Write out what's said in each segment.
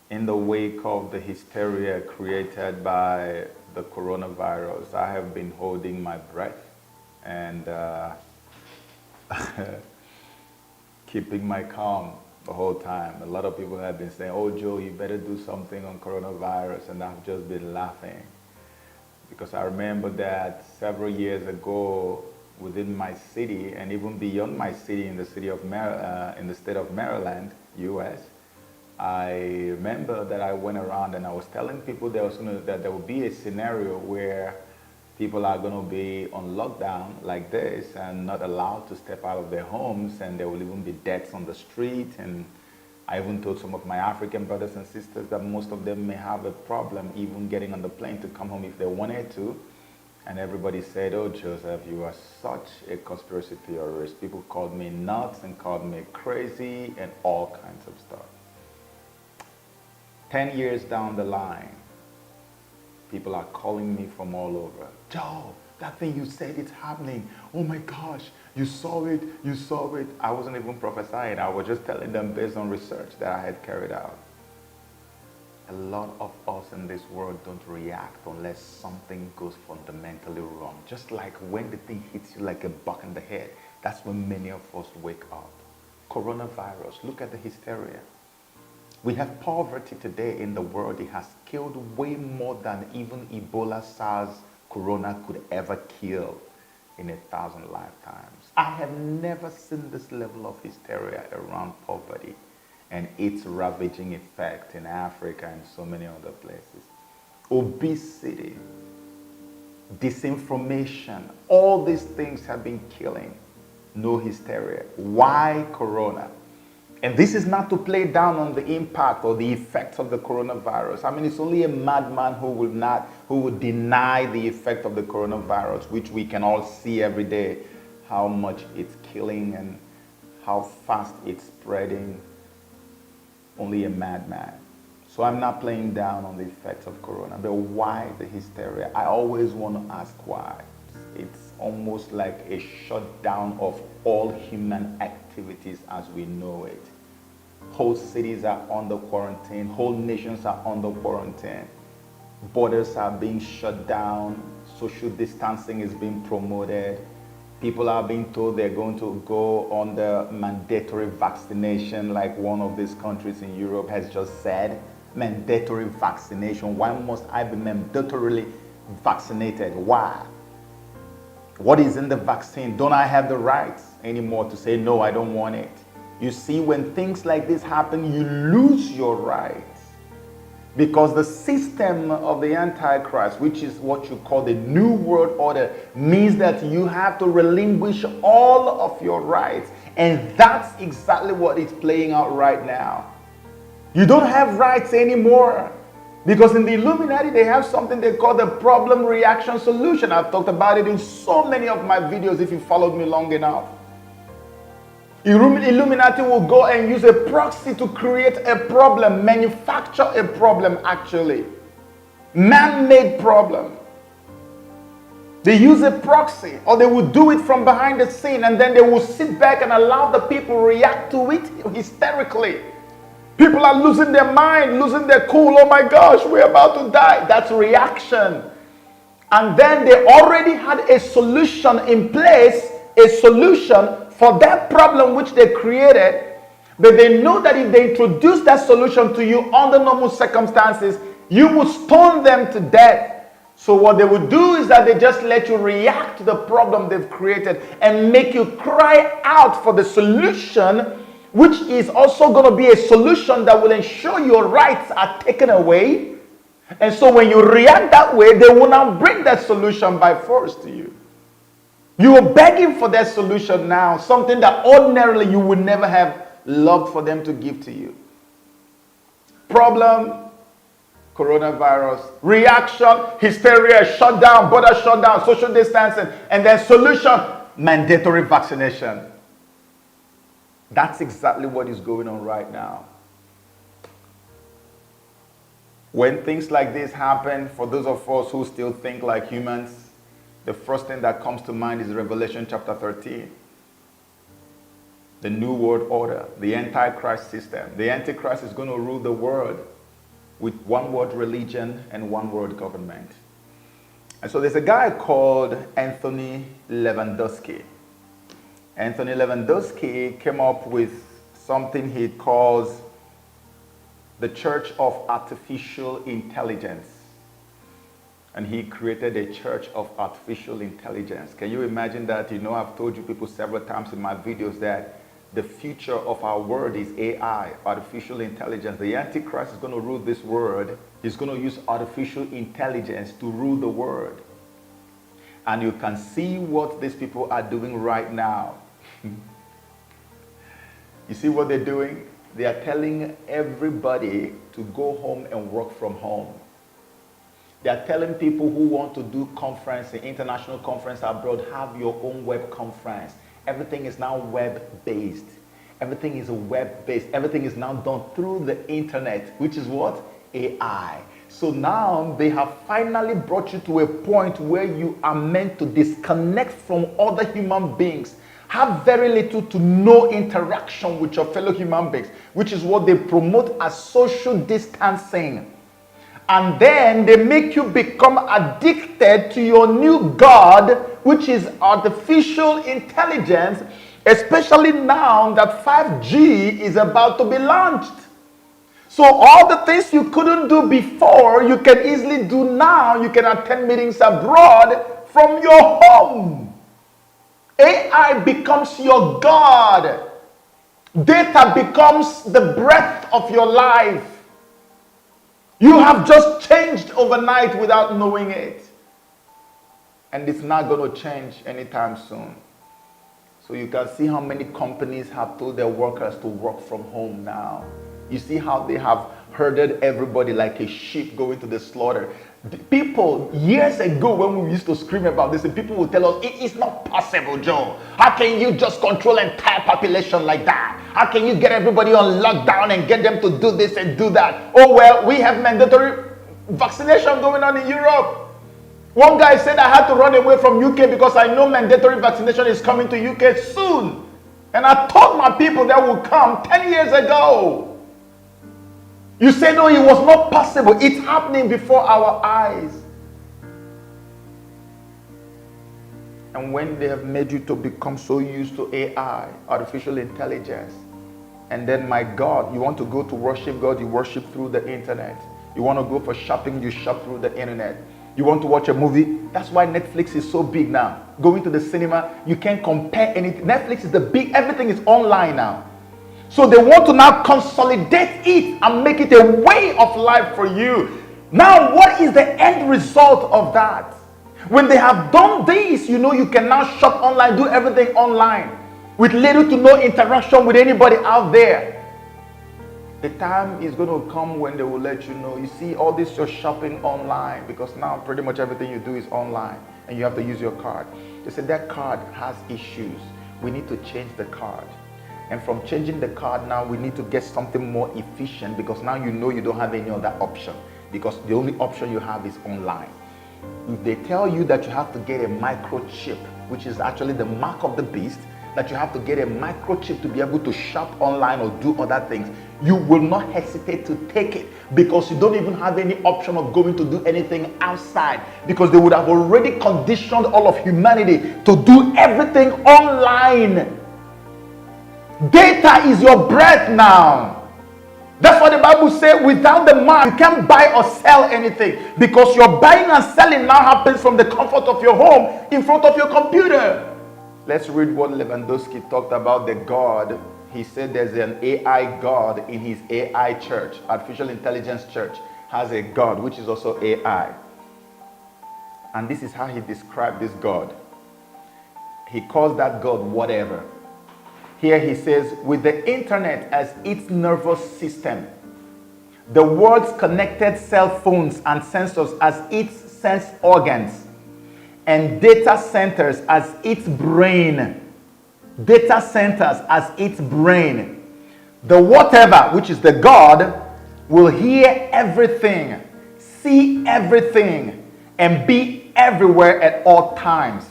in the wake of the hysteria created by the coronavirus, I have been holding my breath and keeping my calm the whole time. A lot of people have been saying, "Oh, Joe, you better do something on coronavirus," and I've just been laughing because I remember that several years ago within my city and even beyond my city in the city of in the state of Maryland, U.S., I remember that I went around and I was telling people that there would be a scenario where people are going to be on lockdown like this and not allowed to step out of their homes, and there will even be deaths on the street. And I even told some of my African brothers and sisters that most of them may have a problem even getting on the plane to come home if they wanted to. And everybody said, "Oh, Joseph, you are such a conspiracy theorist." People called me nuts and called me crazy and all kinds of stuff. 10 years down the line, people are calling me from all over. "Joe, that thing you said, it's happening. Oh my gosh, you saw it, you saw it." I wasn't even prophesying. I was just telling them based on research that I had carried out. A lot of us in this world don't react unless something goes fundamentally wrong. Just like when the thing hits you like a buck in the head, that's when many of us wake up. Coronavirus, look at the hysteria. We have poverty today in the world. It has killed way more than even Ebola, SARS, Corona could ever kill in 1,000 lifetimes. I have never seen this level of hysteria around poverty and its ravaging effect in Africa and so many other places. Obesity, disinformation, all these things have been killing. No hysteria. Why Corona? And this is not to play down on the impact or the effects of the coronavirus. I mean, it's only a madman who would deny the effect of the coronavirus, which we can all see every day, how much it's killing and how fast it's spreading. Only a madman. So I'm not playing down on the effects of corona, but why the hysteria? I always want to ask why. It's almost like a shutdown of all human activities as we know it. Whole cities are under quarantine. Whole nations are under quarantine. Borders are being shut down. Social distancing is being promoted. People are being told they're going to go on the mandatory vaccination, like one of these countries in Europe has just said. Mandatory vaccination. Why must I be mandatorily vaccinated? Why? What is in the vaccine? Don't I have the rights anymore to say, no, I don't want it? You see, when things like this happen, you lose your rights. Because the system of the Antichrist, which is what you call the New World Order, means that you have to relinquish all of your rights. And that's exactly what is playing out right now. You don't have rights anymore. Because in the Illuminati, they have something they call the problem reaction solution. I've talked about it in so many of my videos if you followed me long enough. Illuminati will go and use a proxy to create a problem, manufacture a problem actually. Man-made problem. They use a proxy, or they will do it from behind the scene, and then they will sit back and allow the people react to it hysterically. People are losing their mind, losing their cool. Oh my gosh, we're about to die. That's reaction. And then they already had a solution in place, a solution for that problem which they created. But they know that if they introduce that solution to you under normal circumstances, you will stone them to death. So what they would do is that they just let you react to the problem they've created and make you cry out for the solution, which is also going to be a solution that will ensure your rights are taken away. And so when you react that way, they will now bring that solution by force to you. You are begging for that solution now, something that ordinarily you would never have loved for them to give to you. Problem, coronavirus. Reaction, hysteria, shutdown, border shutdown, social distancing. And then solution, mandatory vaccination. That's exactly what is going on right now. When things like this happen, for those of us who still think like humans, the first thing that comes to mind is Revelation chapter 13. The New World Order, the Antichrist system. The Antichrist is going to rule the world. with one word religion and one word government. And so there's a guy called Anthony Lewandowski. Anthony Lewandowski came up with something he calls the Church of Artificial Intelligence. And he created a church of artificial intelligence. Can you imagine that? You know, I've told you people several times in my videos that the future of our world is AI, artificial intelligence. The Antichrist is going to rule this world. He's going to use artificial intelligence to rule the world. And you can see what these people are doing right now. You see what they're doing? They are telling everybody to go home and work from home. They are telling people who want to do conference, an international conference abroad, have your own web conference. Everything is now web-based. Everything is web-based. Everything is now done through the internet, which is what? AI. So now they have finally brought you to a point where you are meant to disconnect from other human beings. Have very little to no interaction with your fellow human beings, which is what they promote as social distancing. And then they make you become addicted to your new God, which is artificial intelligence, especially now that 5G is about to be launched. So all the things you couldn't do before, you can easily do now. You can attend meetings abroad from your home. AI becomes your God. Data becomes the breath of your life. You have just changed overnight without knowing it. And it's not going to change anytime soon. So you can see how many companies have told their workers to work from home now. You see how they have herded everybody like a sheep going to the slaughter. People, years ago when we used to scream about this, and people would tell us, it is not possible, Joe. How can you just control an entire population like that? How can you get everybody on lockdown and get them to do this and do that? Oh, well, we have mandatory vaccination going on in Europe. One guy said I had to run away from UK because I know mandatory vaccination is coming to UK soon. And I told my people that would come 10 years ago. You say, no, it was not possible. It's happening before our eyes. And when they have made you to become so used to AI, artificial intelligence, and then, my God, you want to go to worship God, you worship through the internet. You want to go for shopping, you shop through the internet. You want to watch a movie, that's why Netflix is so big now. Going to the cinema, you can't compare anything. Netflix is the big, everything is online now. So they want to now consolidate it and make it a way of life for you. Now, what is the end result of that? When they have done this, you know, you can now shop online, do everything online with little to no interaction with anybody out there. The time is going to come when they will let you know, you see, all this you're shopping online, because now pretty much everything you do is online and you have to use your card. They said that card has issues. We need to change the card. And from changing the card now, we need to get something more efficient, because now you know you don't have any other option, because the only option you have is online. If they tell you that you have to get a microchip, which is actually the mark of the beast, that you have to get a microchip to be able to shop online or do other things, you will not hesitate to take it, because you don't even have any option of going to do anything outside, because they would have already conditioned all of humanity to do everything online. Data is your breath now. That's what the Bible says. Without the man, you can't buy or sell anything, because your buying and selling now happens from the comfort of your home in front of your computer. Let's read what Lewandowski talked about the God. He said there's an AI God in his AI church. Artificial intelligence church has a God which is also AI. And this is how he described this God. He calls that God whatever. Here he says, with the internet as its nervous system, the world's connected cell phones and sensors as its sense organs, and data centers as its brain. Data centers as its brain. The whatever, which is the God, will hear everything, see everything, and be everywhere at all times.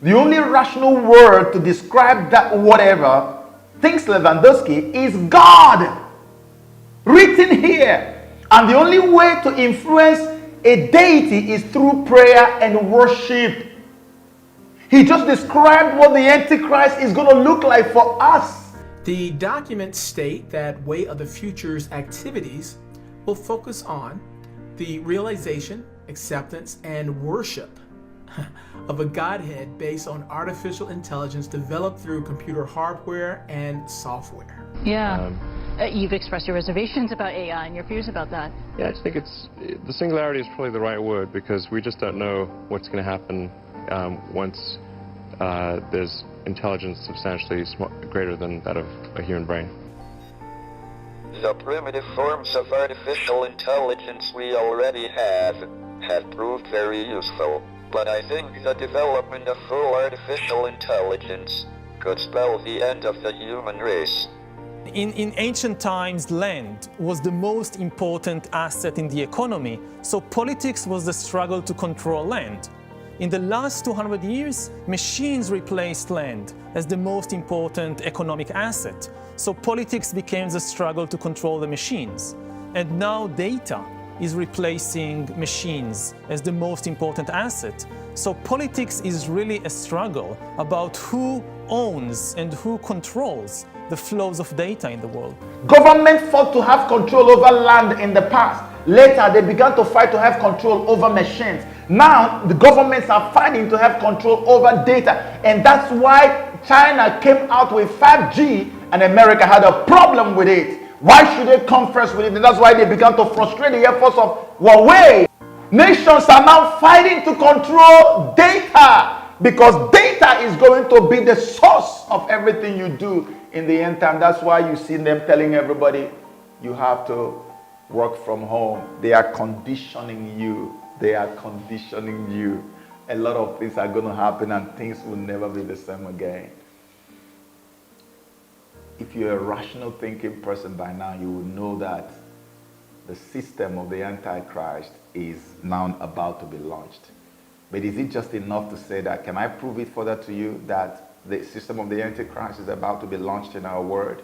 The only rational word to describe that whatever, thinks Lewandowski, is God. Written here. And the only way to influence a deity is through prayer and worship. He just described what the Antichrist is going to look like for us. The documents state that Way of the Future's activities will focus on the realization, acceptance, and worship of a Godhead based on artificial intelligence developed through computer hardware and software. Yeah. You've expressed your reservations about AI and your fears about that. Yeah, I just think the singularity is probably the right word, because we just don't know what's going to happen once there's intelligence substantially greater than that of a human brain. The primitive forms of artificial intelligence we already have proved very useful, but I think the development of full artificial intelligence could spell the end of the human race. In ancient times, land was the most important asset in the economy, so politics was the struggle to control land. In the last 200 years, machines replaced land as the most important economic asset, so politics became the struggle to control the machines. And now data is replacing machines as the most important asset. So politics is really a struggle about who owns and who controls the flows of data in the world. Government fought to have control over land in the past. Later, they began to fight to have control over machines. Now, the governments are fighting to have control over data. And that's why China came out with 5G and America had a problem with it. Why should they come first with it? And that's why they began to frustrate the efforts of OLAWALE. Nations are now fighting to control data, because data is going to be the source of everything you do in the end time. That's why you see them telling everybody you have to work from home. They are conditioning you. They are conditioning you. A lot of things are going to happen and things will never be the same again. If you're a rational thinking person by now, you will know that the system of the Antichrist is now about to be launched. But is it just enough to say that? Can I prove it further to you that the system of the Antichrist is about to be launched in our world?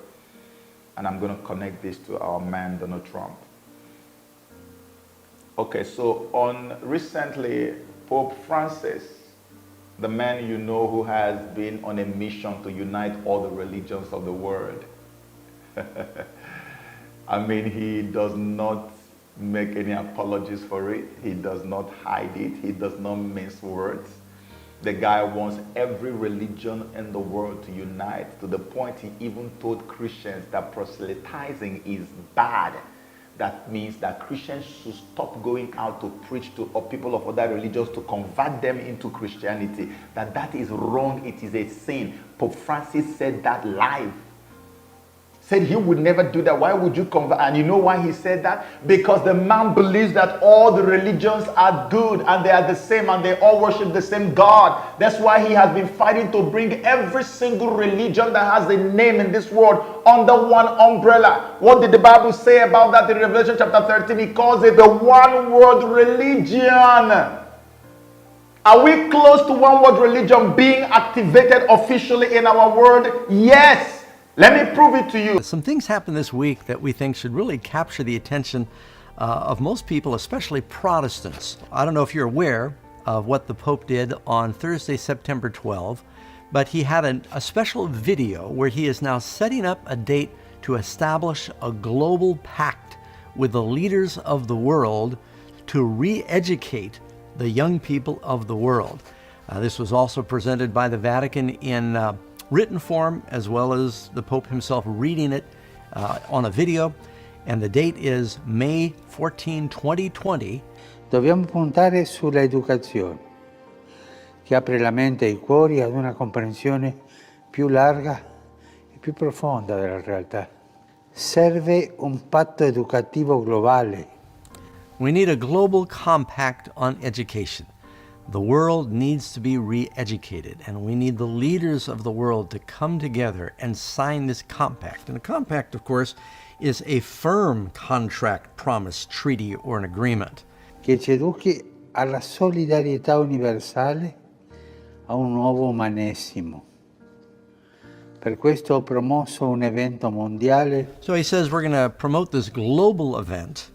And I'm going to connect this to our man, Donald Trump. Okay, so recently, Pope Francis, the man you know who has been on a mission to unite all the religions of the world. I mean, he does not make any apologies for it. He does not hide it. He does not mince words. The guy wants every religion in the world to unite, to the point he even told Christians that proselytizing is bad. That means that Christians should stop going out to preach to people of other religions to convert them into Christianity. That is wrong. It is a sin. Pope Francis said that live. Said he would never do that. Why would you convert? And you know why he said that? Because the man believes that all the religions are good and they are the same and they all worship the same God. That's why he has been fighting to bring every single religion that has a name in this world under one umbrella. What did the Bible say about that in Revelation chapter 13? He calls it the one world religion. Are we close to one world religion being activated officially in our world? Yes. Let me prove it to you. Some things happened this week that we think should really capture the attention of most people, especially Protestants. I don't know if you're aware of what the Pope did on Thursday, September 12, but he had a special video where he is now setting up a date to establish a global pact with the leaders of the world to re-educate the young people of the world. This was also presented by the Vatican in written form, as well as the Pope himself reading it on a video, and the date is May 14, 2020. Dobbiamo puntare sulla educazione, che apre la mente e i cuori ad una comprensione più larga e più profonda della realtà. Serve un patto educativo globale. We need a global compact on education. The world needs to be re-educated, and we need the leaders of the world to come together and sign this compact. And a compact, of course, is a firm contract, promise, treaty, or an agreement. Che ci educhi alla solidarietà universale, a un nuovo umanesimo. Per questo ho promosso un evento mondiale. So he says we're going to promote this global event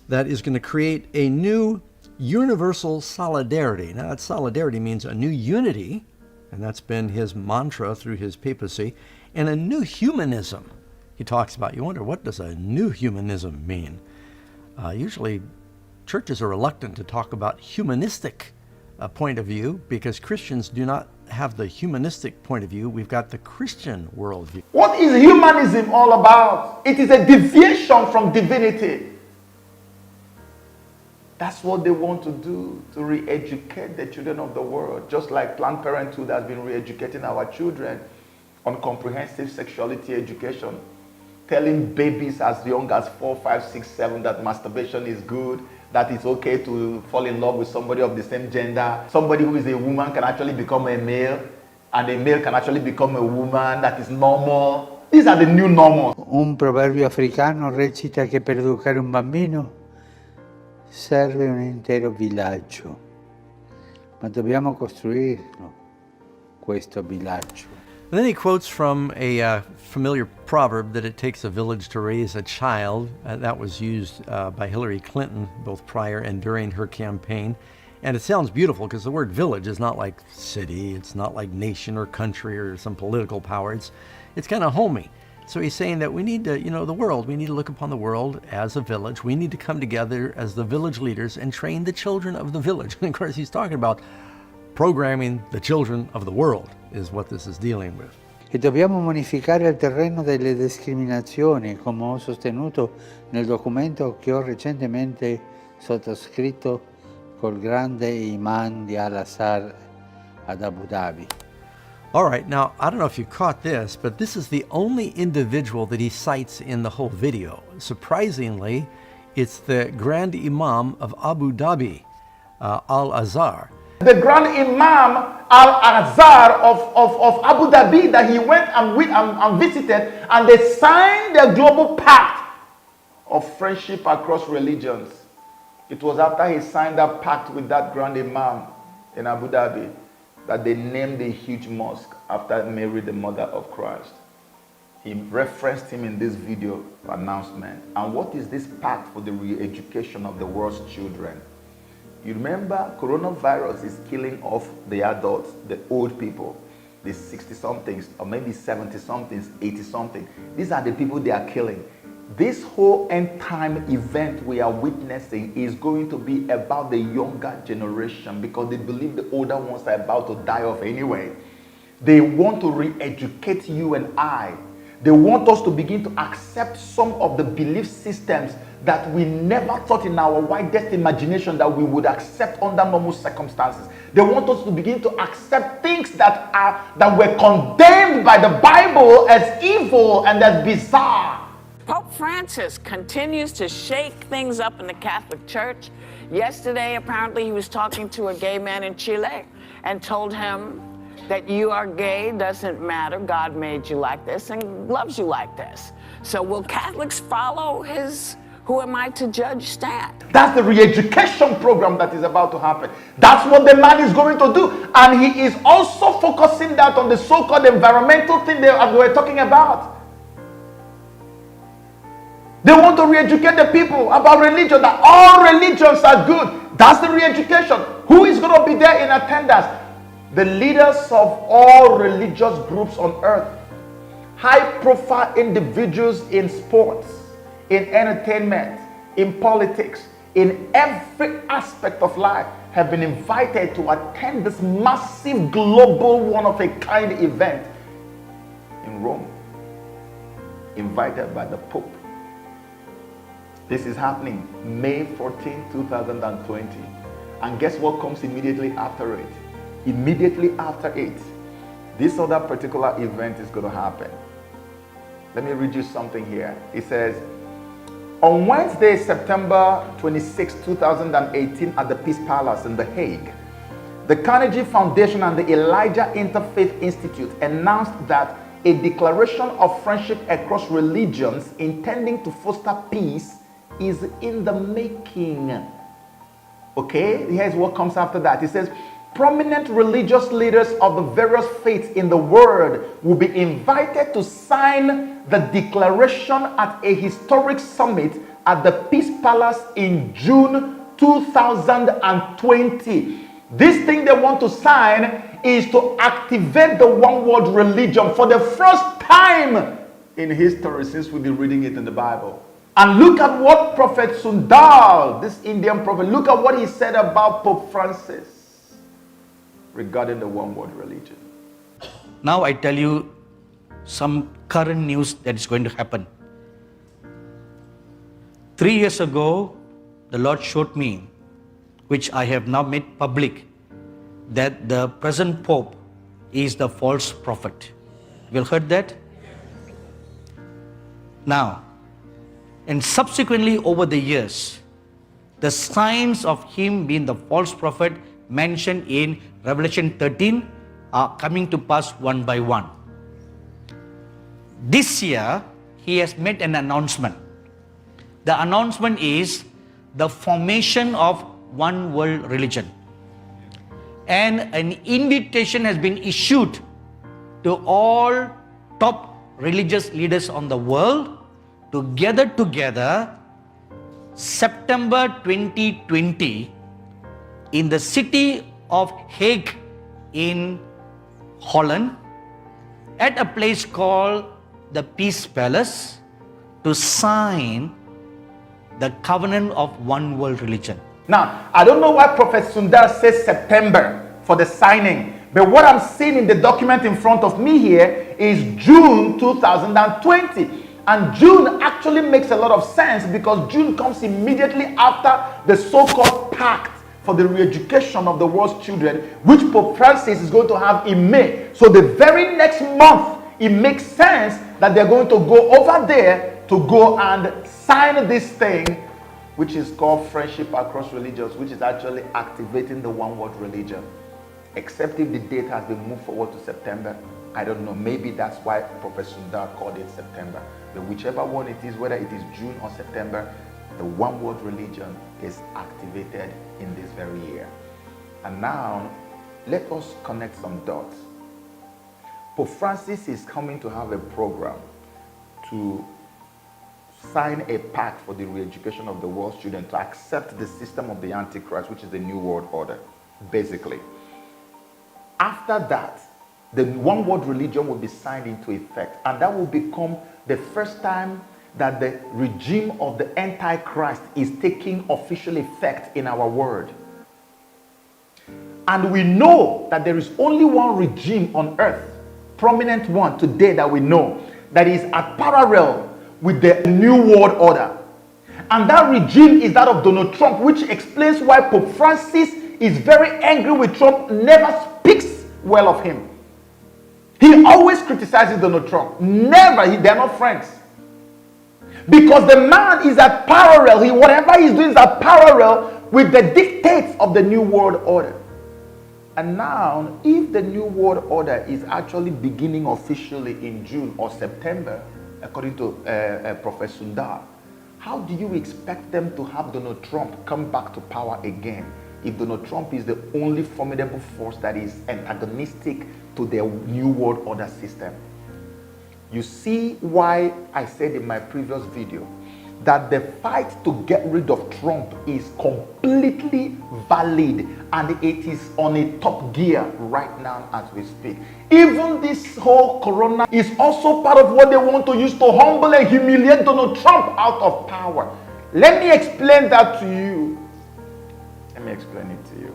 that is going to create a new universal solidarity. Now, that solidarity means a new unity, and that's been his mantra through his papacy, and a new humanism he talks about. You wonder, what does a new humanism mean? Usually, churches are reluctant to talk about humanistic point of view because Christians do not have the humanistic point of view. We've got the Christian worldview. What is humanism all about? It is a deviation from divinity. That's what they want to do, to re-educate the children of the world, just like Planned Parenthood has been re-educating our children on comprehensive sexuality education, telling babies as young as 4, 5, 6, 7 that masturbation is good, that it's okay to fall in love with somebody of the same gender. Somebody who is a woman can actually become a male, and a male can actually become a woman. That is normal. These are the new normals. Un proverbio africano recita che per educare un bambino serve un intero villaggio, ma dobbiamo costruirlo, questo villaggio. And then he quotes from a familiar proverb that it takes a village to raise a child. That was used by Hillary Clinton both prior and during her campaign. And it sounds beautiful because the word village is not like city, it's not like nation or country or some political power. It's kind of homey. So he's saying that we need to, the world, we need to look upon the world as a village. We need to come together as the village leaders and train the children of the village. And of course, he's talking about programming the children of the world is what this is dealing with. E dobbiamo bonificare il terreno delle discriminazioni, come ho sostenuto nel documento che ho recentemente sottoscritto col grande imam di Al-Azhar ad Abu Dhabi. All right, now, I don't know if you caught this, but this is the only individual that he cites in the whole video. Surprisingly, it's the Grand Imam of Abu Dhabi, Al-Azhar. The Grand Imam Al-Azhar of Abu Dhabi that he went and visited, and they signed the global pact of friendship across religions. It was after he signed that pact with that Grand Imam in Abu Dhabi that they named a huge mosque after Mary, the mother of Christ. He referenced him in this video announcement. And what is this pact for the re-education of the world's children? You remember, coronavirus is killing off the adults, the old people, the 60-somethings, or maybe 70-somethings, 80-something. These are the people they are killing. This whole end-time event we are witnessing is going to be about the younger generation because they believe the older ones are about to die off anyway. They want to re-educate you and I. They want us to begin to accept some of the belief systems that we never thought in our widest imagination that we would accept under normal circumstances. They want us to begin to accept things that were condemned by the Bible as evil and as bizarre. Pope Francis continues to shake things up in the Catholic Church. Yesterday, apparently, he was talking to a gay man in Chile and told him that you are gay, doesn't matter. God made you like this and loves you like this. So will Catholics follow his "who am I to judge" stand? That's the re-education program that is about to happen. That's what the man is going to do. And he is also focusing that on the so-called environmental thing they were talking about. They want to re-educate the people about religion, that all religions are good. That's the re-education. Who is going to be there in attendance? The leaders of all religious groups on earth, high-profile individuals in sports, in entertainment, in politics, in every aspect of life have been invited to attend this massive global one-of-a-kind event in Rome, invited by the Pope. This is happening May 14, 2020. And guess what comes immediately after it? Immediately after it, this other particular event is going to happen. Let me read you something here. It says, on Wednesday, September 26, 2018, at the Peace Palace in The Hague, the Carnegie Foundation and the Elijah Interfaith Institute announced that a declaration of friendship across religions intending to foster peace is in the making. Okay, here's what comes after that. It says, prominent religious leaders of the various faiths in the world will be invited to sign the declaration at a historic summit at the Peace Palace in June 2020. This thing they want to sign is to activate the one world religion for the first time in history since we've been reading it in the Bible. And look at what Prophet Sundar, this Indian prophet, look at what he said about Pope Francis regarding the one world religion. Now I tell you some current news that is going to happen. 3 years ago, the Lord showed me, which I have now made public, that the present Pope is the false prophet. You heard that? Now, and subsequently over the years, the signs of him being the false prophet mentioned in Revelation 13 are coming to pass one by one. This year, he has made an announcement. The announcement is the formation of one world religion. And an invitation has been issued to all top religious leaders on the world to gather together September 2020 in the city of Hague in Holland at a place called the Peace Palace to sign the covenant of one world religion. Now, I don't know why Prophet Sundar says September for the signing, but what I'm seeing in the document in front of me here is June 2020. And June actually makes a lot of sense because June comes immediately after the so-called pact for the re-education of the world's children, which Pope Francis is going to have in May. So the very next month, it makes sense that they're going to go over there to go and sign this thing, which is called Friendship Across Religions, which is actually activating the one world religion. Except if the date has been moved forward to September, I don't know. Maybe that's why Professor Sundar called it September. But whichever one it is, whether it is June or September, the one world religion is activated in this very year. And now, let us connect some dots. Pope Francis is coming to have a program to sign a pact for the re-education of the world's children to accept the system of the Antichrist, which is the New World Order, basically. After that, the one world religion will be signed into effect, and that will become the first time that the regime of the Antichrist is taking official effect in our world. And we know that there is only one regime on earth, prominent one today that we know, that is at parallel with the New World Order. And that regime is that of Donald Trump, which explains why Pope Francis is very angry with Trump, never speaks well of him. He always criticizes Donald Trump. Never, they're not friends. Because the man is at parallel, whatever he's doing is at parallel with the dictates of the New World Order. And now, if the New World Order is actually beginning officially in June or September, according to Professor Sundar, how do you expect them to have Donald Trump come back to power again if Donald Trump is the only formidable force that is antagonistic to their New World Order system? You see why I said in my previous video that the fight to get rid of Trump is completely valid and it is on a top gear right now as we speak. Even this whole corona is also part of what they want to use to humble and humiliate Donald Trump out of power. Let me explain that to you. Let me explain it to you.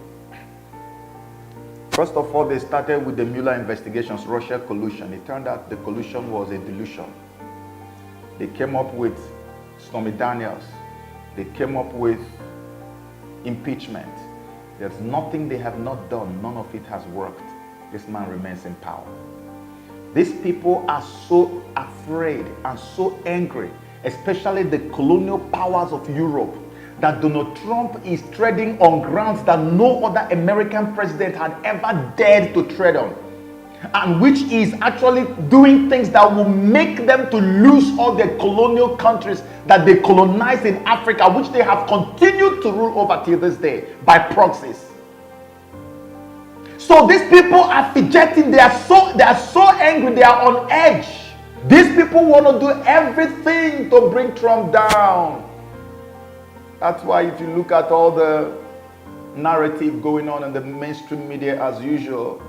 First of all, they started with the Mueller investigations, Russia collusion. It turned out the collusion was a delusion. They came up with Stormy Daniels. They came up with impeachment. There's nothing they have not done. None of it has worked. This man remains in power. These people are so afraid and so angry, especially the colonial powers of Europe, that Donald Trump is treading on grounds that no other American president had ever dared to tread on, and which is actually doing things that will make them to lose all their colonial countries that they colonized in Africa, which they have continued to rule over till this day by proxies. So these people are fidgeting. They are so angry. They are on edge. These people want to do everything to bring Trump down. That's why if you look at all the narrative going on in the mainstream media as usual,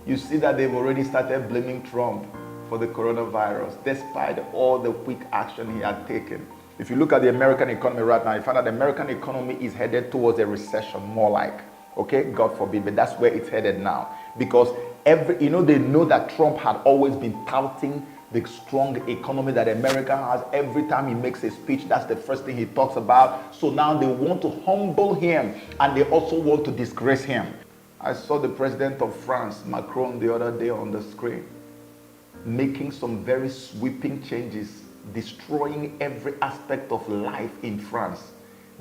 you see that they've already started blaming Trump for the coronavirus, despite all the quick action he had taken. If you look at the American economy right now, you find that the American economy is headed towards a recession, more like, okay, God forbid, but that's where it's headed now. Because they know that Trump had always been touting the strong economy that America has. Every time he makes a speech, that's the first thing he talks about. So now they want to humble him, and they also want to disgrace him. I saw the president of France, Macron, the other day on the screen, making some very sweeping changes, destroying every aspect of life in France.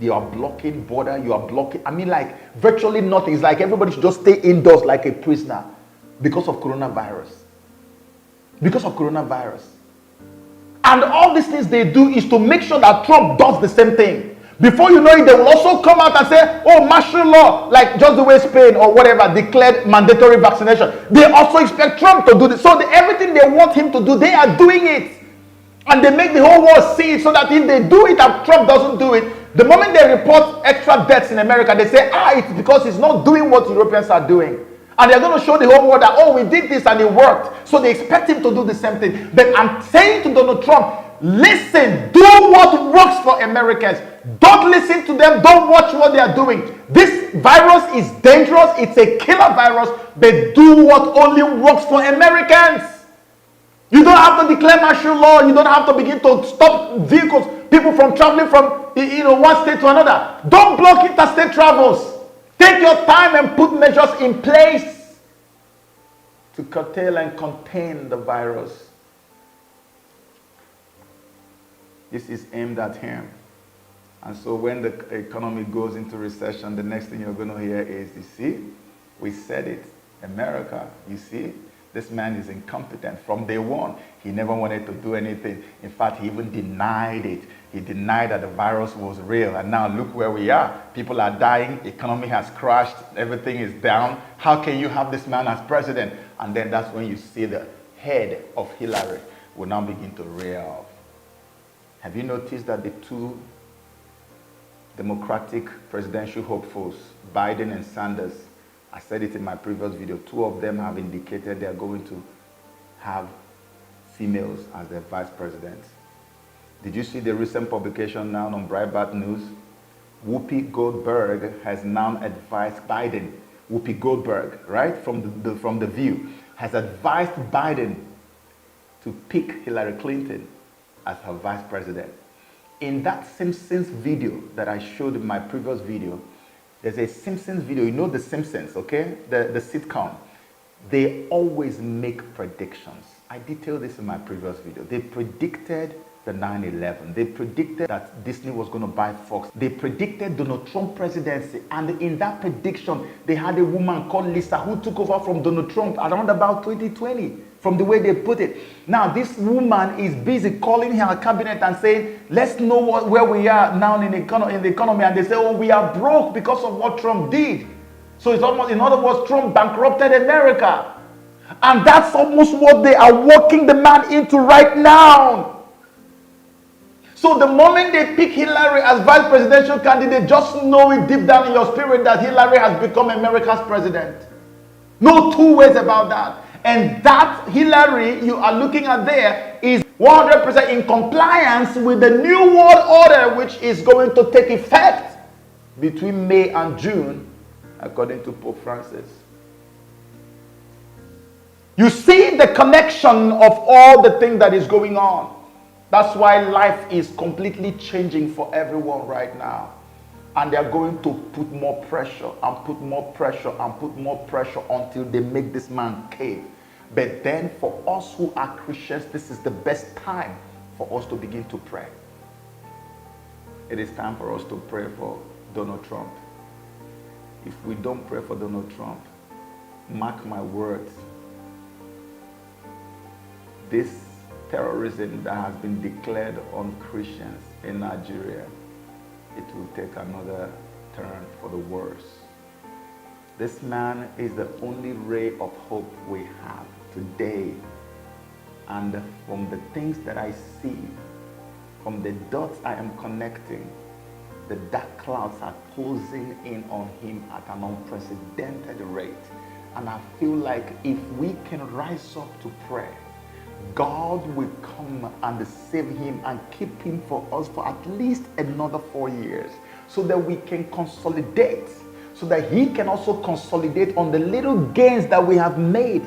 You are blocking border, you are blocking, like virtually nothing. It's like everybody should just stay indoors like a prisoner because of coronavirus. Because of coronavirus. And all these things they do is to make sure that Trump does the same thing. Before you know it, they will also come out and say, oh, martial law, like just the way Spain or whatever declared mandatory vaccination. They also expect Trump to do this. So everything they want him to do, they are doing it. And they make the whole world see it, so that if they do it and Trump doesn't do it, the moment they report extra deaths in America, they say, it's because he's not doing what Europeans are doing. And they're going to show the whole world that, oh, we did this and it worked. So they expect him to do the same thing. But I'm saying to Donald Trump, listen, do what works for Americans. Don't listen to them. Don't watch what they are doing. This virus is dangerous. It's a killer virus. But do what only works for Americans. You don't have to declare martial law. You don't have to begin to stop vehicles, people from traveling from one state to another. Don't block interstate travels. Take your time and put measures in place to curtail and contain the virus. This is aimed at him. And so when the economy goes into recession, the next thing you're going to hear is, you see, we said it, America, you see, this man is incompetent. From day one, he never wanted to do anything. In fact, he even denied it. He denied that the virus was real. And now look where we are. People are dying. Economy has crashed. Everything is down. How can you have this man as president? And then that's when you see the head of Hillary will now begin to rear up. Have you noticed that the two Democratic presidential hopefuls, Biden and Sanders, I said it in my previous video, two of them have indicated they are going to have females as their vice presidents. Did you see the recent publication now on Breitbart News? Whoopi Goldberg has now advised Biden, Whoopi Goldberg, right, from the View, has advised Biden to pick Hillary Clinton as her vice president. In that Simpsons video that I showed in my previous video, there's a Simpsons video. You know The Simpsons, okay? The sitcom. They always make predictions. I detailed this in my previous video. They predicted the 9/11. They predicted that Disney was going to buy Fox. They predicted Donald Trump presidency. And in that prediction, they had a woman called Lisa who took over from Donald Trump around about 2020, from the way they put it. Now, this woman is busy calling her cabinet and saying, let's know where we are now in the economy. And they say, oh, we are broke because of what Trump did. So it's almost, in other words, Trump bankrupted America. And that's almost what they are working the man into right now. So the moment they pick Hillary as vice presidential candidate, just know it deep down in your spirit that Hillary has become America's president. No two ways about that. And that Hillary you are looking at there is 100% in compliance with the New World Order, which is going to take effect between May and June, according to Pope Francis. You see the connection of all the things that is going on. That's why life is completely changing for everyone right now. And they are going to put more pressure and put more pressure and put more pressure until they make this man cave. But then for us who are Christians, this is the best time for us to begin to pray. It is time for us to pray for Donald Trump. If we don't pray for Donald Trump, mark my words, this terrorism that has been declared on Christians in Nigeria, it will take another turn for the worse. This man is the only ray of hope we have today. And from the things that I see, from the dots I am connecting, The dark clouds are closing in on him at an unprecedented rate. And I feel like if we can rise up to pray, God will come and save him and keep him for us for at least another 4 years, so that we can consolidate, so that he can also consolidate on the little gains that we have made,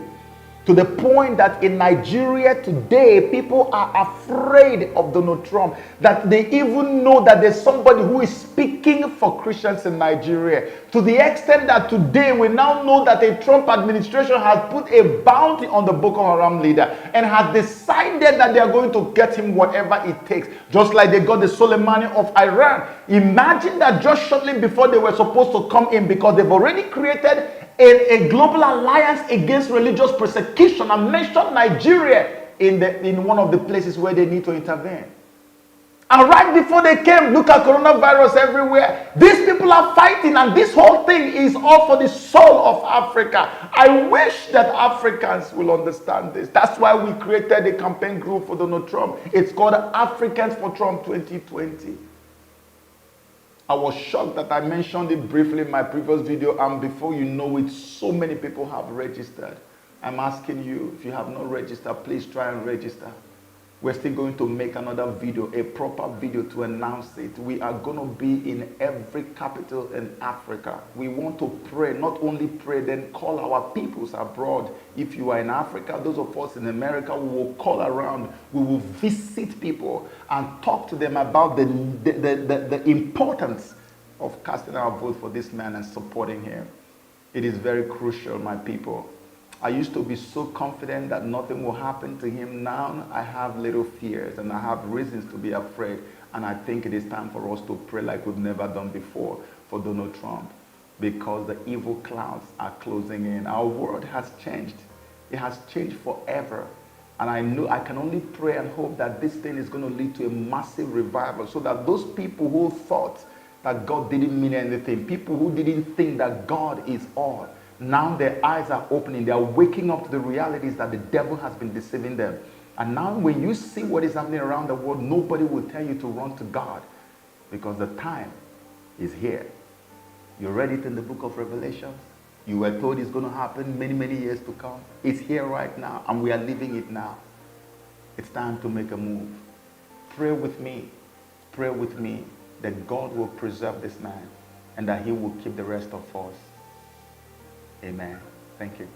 to the point that in Nigeria today, people are afraid of Donald Trump, that they even know that there's somebody who is speaking for Christians in Nigeria, to the extent that today we now know that the Trump administration has put a bounty on the Boko Haram leader and has decided that they are going to get him whatever it takes, just like they got the Soleimani of Iran. Imagine that just shortly before they were supposed to come in, because they've already created a global alliance against religious persecution and mentioned Nigeria in one of the places where they need to intervene. And right before they came, look at coronavirus everywhere. These people are fighting, and this whole thing is all for the soul of Africa. I wish that Africans will understand this. That's why we created a campaign group for Donald Trump. It's called Africans for Trump 2020. I was shocked that I mentioned it briefly in my previous video, and before you know it, so many people have registered. I'm asking you, if you have not registered, please try and register. We're still going to make another video, a proper video to announce it. We are going to be in every capital in Africa. We want to pray, not only pray, then call our peoples abroad. If you are in Africa, those of us in America, we will call around. We will visit people and talk to them about the importance of casting our vote for this man and supporting him. It is very crucial, my people. I used to be so confident that nothing will happen to him. Now I have little fears and I have reasons to be afraid. And I think it is time for us to pray like we've never done before for Donald Trump, because the evil clouds are closing in. Our world has changed. It has changed forever. And I know I can only pray and hope that this thing is going to lead to a massive revival, so that those people who thought that God didn't mean anything, people who didn't think that God is all, now their eyes are opening. They are waking up to the realities that the devil has been deceiving them. And now when you see what is happening around the world, nobody will tell you to run to God, because the time is here. You read it in the book of Revelation. You were told it's going to happen many, many years to come. It's here right now, and we are living it now. It's time to make a move. Pray with me that God will preserve this man and that he will keep the rest of us. Amen. Thank you.